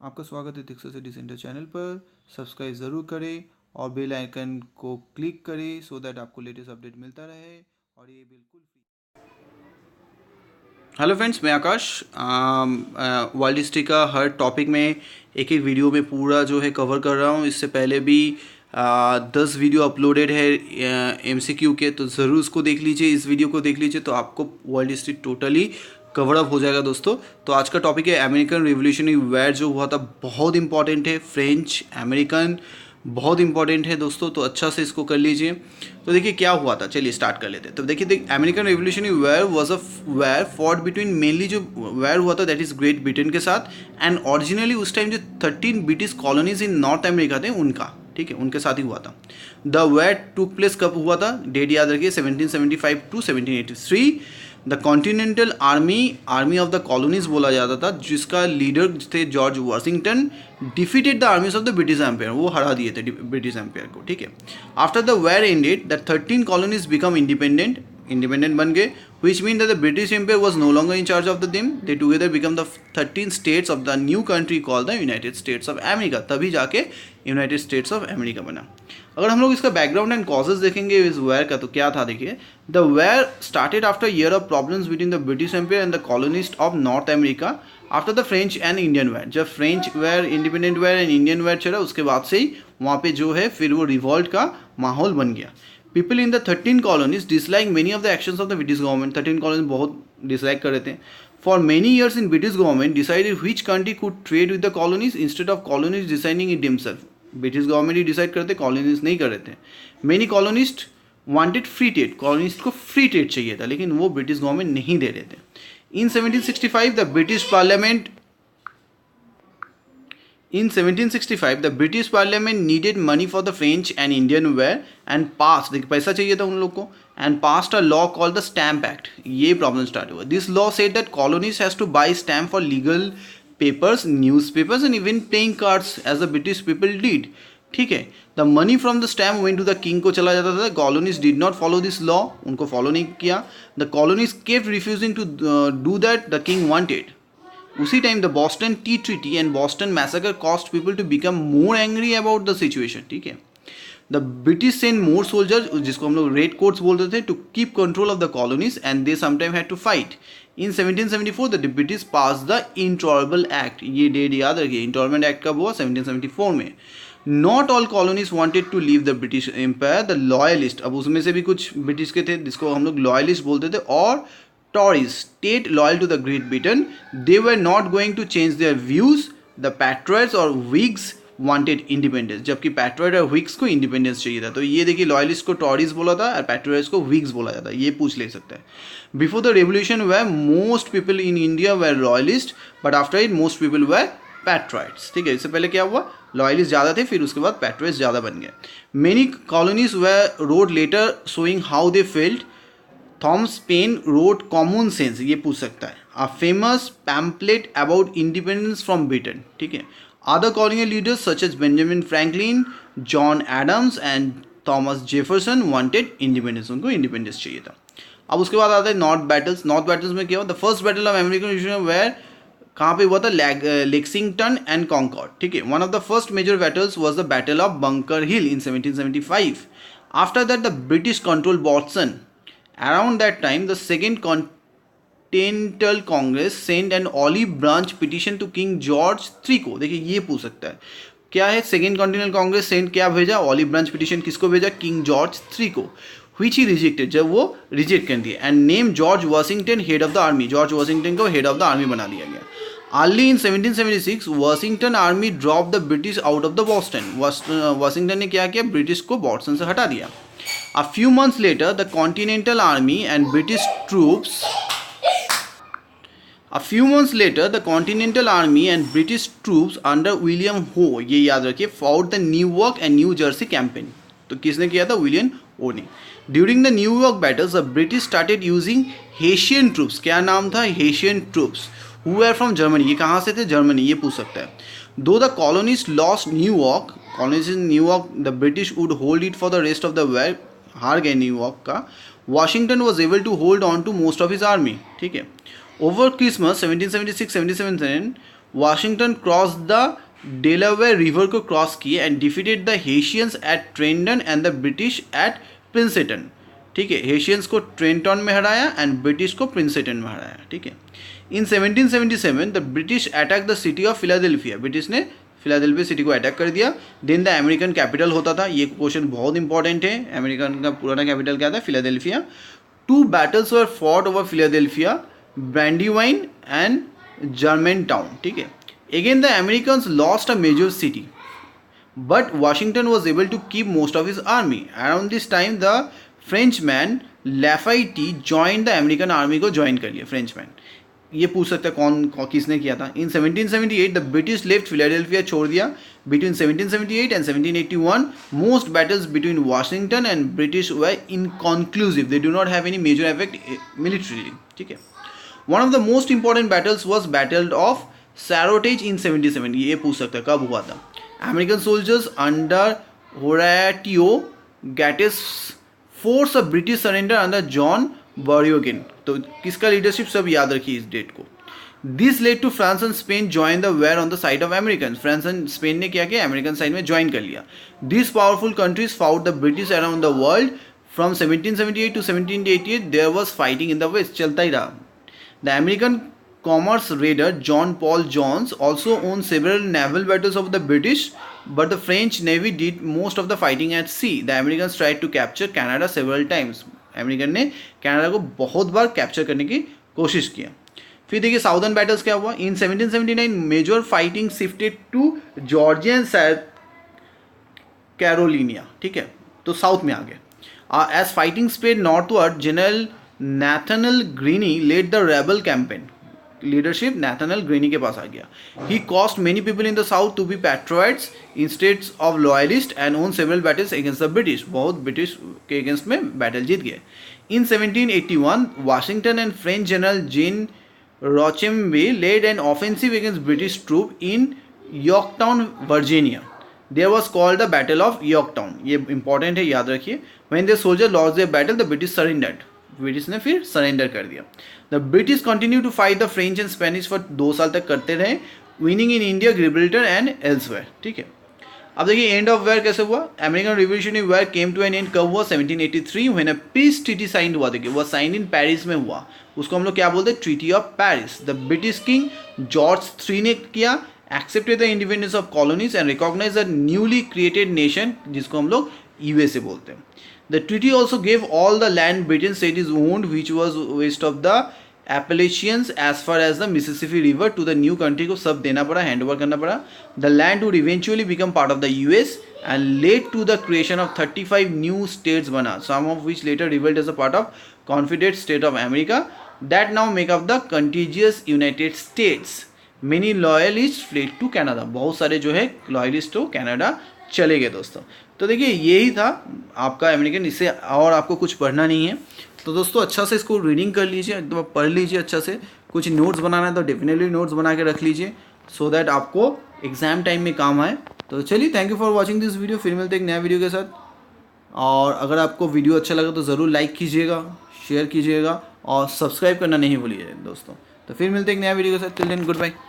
आपका स्वागत है थिक्स सिटी सेंटर चैनल पर। सब्सक्राइब ज़रूर करें और बेल आइकन को क्लिक करें सो दैट आपको लेटेस्ट अपडेट मिलता रहे और ये बिल्कुल फ्री। हेलो फ्रेंड्स, मैं आकाश। वर्ल्ड हिस्ट्री का हर टॉपिक में एक एक वीडियो में पूरा जो है कवर कर रहा हूँ। इससे पहले भी 10 वीडियो अपलोडेड है MCQ के, तो ज़रूर उसको देख लीजिए, इस वीडियो को देख लीजिए, तो आपको world history totally cover up हो जाएगा दोस्तों। तो आज का टॉपिक है अमेरिकन रिवोल्यूशनरी वॉर जो हुआ था, बहुत इंपॉर्टेंट है। फ्रेंच अमेरिकन बहुत इंपॉर्टेंट है दोस्तों, तो अच्छा से इसको कर लीजिए। तो देखिए क्या हुआ था, चलिए स्टार्ट कर लेते हैं। तो देखिए American revolutionary war was a war fought between, mainly जो वॉर हुआ था दैट इज ग्रेट ब्रिटेन के साथ। एंड ओरिजिनली उस टाइम जो 13 ब्रिटिश कॉलोनीज इन नॉर्थ अमेरिका थे उनका, ठीक है, उनके साथ ही हुआ था। द वॉर टुक प्लेस कब हुआ था, डेट याद रखिए, 1775 to 1783। The continental army of the colonies बोला जाता था, जिसका लीडर थे George Washington, defeated the armies of the British empire, वो हरा दिए थे ब्रिटिश एम्पायर को, ठीक है। After the war ended the 13 colonies become independent बन गए, which mean that the British Empire was no longer in charge of them. They together become the 13 states of the new country called the United States of America. तभी जाके United states of America बना। अगर हम लोग इसका background and causes देखेंगे इस war का, तो क्या था देखिए। The war started after year of problems between the British empire and the colonist of North America after the French and Indian war. जब French war, independent war and Indian war चला, उसके बाद से ही वहाँ पे जो है फिर वो रिवॉल्ट का माहौल बन गया। People in the 13 colonies dislike many of the actions of the British government. 13 colonies बहुत dislike कर रहे थे. For many years in British government decided which country could trade with the colonies instead of colonies deciding it themselves. British government he decide करते, colonies नहीं कर रहे थे. Many colonists wanted free trade. Colonists को free trade चाहिए था, लेकिन वो British government नहीं दे रहे थे. In 1765 the British Parliament In 1765, the British Parliament needed money for the French and Indian War and passed, देखिए पैसा चाहिए था उन लोग को, and passed a law called the Stamp Act. ये प्रॉब्लम स्टार्ट हुआ। This law said that colonies has to buy stamp for legal papers, newspapers and even playing cards as the British people did. ठीक है, the money from the stamp went to the king को चला जाता था। Colonies did not follow this law, उनको follow नहीं किया। The colonies kept refusing to do that the king wanted. उसी time the Boston tea treaty and Boston massacre cost people to become more angry about the situation, ठीक है। The British send more soldiers, जिसको हम लोग red coats बोलते थे, to keep control of the colonies and they sometime had to fight. In 1774 the British pass the intolerable act. ये date याद रखिए, इंटॉलरेबल एक्ट कब हुआ, 1774 में। Not all colonies wanted to leave the British empire. The loyalist, अब उसमें से भी कुछ ब्रिटिश के थे जिसको हम लोग लॉयलिस्ट बोलते थे, और Tories stayed loyal to the Great Britain. They were not going to change their views. The Patriots or Whigs wanted independence. जबकि Patriot और Whigs को independence चाहिए था। तो ये देखिए, लॉयलिस्ट को Tories बोला था और Patriots को Whigs बोला जाता है, ये पूछ ले सकता है। Before the revolution where most people in India were loyalist, but after it most people were Patriots. ठीक है, इससे पहले क्या हुआ, लॉयलिस्ट ज़्यादा थे, फिर उसके बाद Patriots ज़्यादा बन गए। Many colonies were wrote letter showing how they felt. Thomas Paine wrote Common Sense, ये पूछ सकता है, a famous pamphlet about independence from Britain, ठीक है। Other colonial leaders such as Benjamin Franklin, John Adams and Thomas Jefferson wanted independence, उनको independence चाहिए था। अब उसके बाद आता है नॉर्थ बैटल्स। नॉर्थ बैटल्स में क्या हुआ, the first battle of American revolution were कहाँ पे हुआ था, लेक्सिंगटन एंड कॉन्कॉर्ड, ठीक है। One of the first major battles was the battle of Bunker Hill in 1775। After that the British control Boston. Around that time, the Second Continental Congress sent an olive branch petition to King George III को। देखिए ये पूछ सकता है, क्या है second continental Congress Saint, क्या भेजा, ऑलिव ब्रांच पिटिशन, किसको भेजा, किंग जॉर्ज III को, which he rejected, जब वो रिजेक्ट कर दिया, and name George Washington head of the army, George Washington को हेड ऑफ द आर्मी बना दिया गया। Early in 1776 Washington army drop the British out of the Boston. Washington ने क्या किया, ब्रिटिश को बॉस्टन से हटा दिया। A few months later, the Continental Army and British troops. A few months later, the Continental Army and British troops under William Howe, ये याद रखिए, fought the Newark and New Jersey campaign. तो किसने किया था, विलियम हो ने। During the Newark battles, the British started using Hessian troops. क्या नाम था, Hessian troops, who were from Germany. ये कहाँ से थे, जर्मनी, ये पूछ सकता है। Though the colonists lost Newark, colonists in Newark, the British would hold it for the rest of the war. हार गए न्यूयॉर्क York. Washington was able to hold on to most of his army, ठीक है। Over Christmas 1776-77 Washington cross the Delaware river को cross किए and defeated the Hessians at Trenton and the British at Princeton. ठीक है, हेशियंस को Trenton में हराया and British को प्रिंसेटन में हराया। ठीक है, इन 1777 the British attack the city of Philadelphia, British ने फिलाडेल्फिया सिटी को अटैक कर दिया। देन द अमेरिकन कैपिटल होता था, ये क्वेश्चन बहुत इंपॉर्टेंट है, अमेरिकन का पुराना कैपिटल क्या था, Philadelphia. 2 battles were fought over Philadelphia, Brandywine and Germantown. ठीक है, again the Americans lost a major city but Washington was able to keep most of his army. Around this time the Frenchman Lafayette joined the American army को join कर लिया Frenchman. ये पूछ सकते हैं कौन किसने किया था। In 1778 the British left Philadelphia छोड़ दिया। Between 1778 and 1781 most battles between Washington and British were inconclusive, they do not have any major effect militarily. ठीक है, one of the most important battles was battle of Saratoga in 77। ये पूछ सकता है कब हुआ था। American soldiers under Horatio Gates forced a British surrender under John Burgoyne। तो किसका लीडरशिप, सब याद रखिए इस डेट को। This led to France and Spain join the war on the side of Americans। France and Spain ने क्या किया, अमेरिकन साइड में ज्वाइन कर लिया। These powerful countries fought the British around the world from 1778 to 1788। there was fighting in the west, चलता ही रहा। The American commerce raider John Paul Jones also owned several naval battles of the British, but the French Navy did most of the fighting at sea। The Americans tried to capture Canada several times। American ने Canada को बहुत बार capture करने की कोशिश किया। फिर देखिए southern battles क्या हुआ। In 1779 major fighting shifted to Georgia and South Carolina. ठीक है, तो साउथ में आ गए। As fighting spread northward general Nathanael Greene led the rebel campaign. Leadership Nathanael Greene के पास आ गया। He caused many people in the south to be patriots instead of loyalist and won several battles against the British. बहुत British के against में battle जीत गए। In 1781 Washington and French general Jean Rochambeau led an offensive against British troop in Yorktown Virginia. There was called the battle of Yorktown. ये important है, याद रखिए। When the soldier lost their battle the British surrendered. British ने फिर surrender कर दिया। The British continue to fight the French and Spanish for 2 साल तक करते रहे, winning in India, Gibraltar and elsewhere. ठीक है, अब देखिए एंड ऑफ वॉर कैसे हुआ। American revolutionary war came to an end कब हुआ, 1783 when a peace treaty sign हुआ। देखिए वो साइन इन पेरिस में हुआ, उसको हम लोग क्या बोलते हैं, treaty of Paris. The British king George III ने किया, accepted the independence of colonies and recognize the newly created nation, जिसको हम लोग यूएसए बोलते हैं। The treaty also gave all the land Britain said is owned, which was west of the Appalachians as far as the Mississippi River, to the new country को सब देना पड़ा, hand over करना पड़ा। The land would eventually become part of the US and led to the creation of 35 new states बना, some of which later revealed as a part of Confederate State of America that now make up the contiguous United States। Many loyalists fled to Canada। बहुत सारे जो है loyalist तो Canada चले गए दोस्तों। तो देखिए यही था आपका अमेरिकन, इससे और आपको कुछ पढ़ना नहीं है। तो दोस्तों अच्छा से इसको रीडिंग कर लीजिए, एकदम पढ़ लीजिए अच्छा से। कुछ नोट्स बनाना है तो डेफिनेटली नोट्स बना के रख लीजिए, सो दैट आपको एग्जाम टाइम में काम आए। तो चलिए, thank you for watching this video. फिर मिलते हैं एक नया वीडियो के साथ। और अगर आपको वीडियो अच्छा लगा तो ज़रूर लाइक कीजिएगा, शेयर कीजिएगा और सब्सक्राइब करना नहीं भूलिए दोस्तों। तो फिर मिलते हैं एक नया वीडियो के साथ। Till then good bye.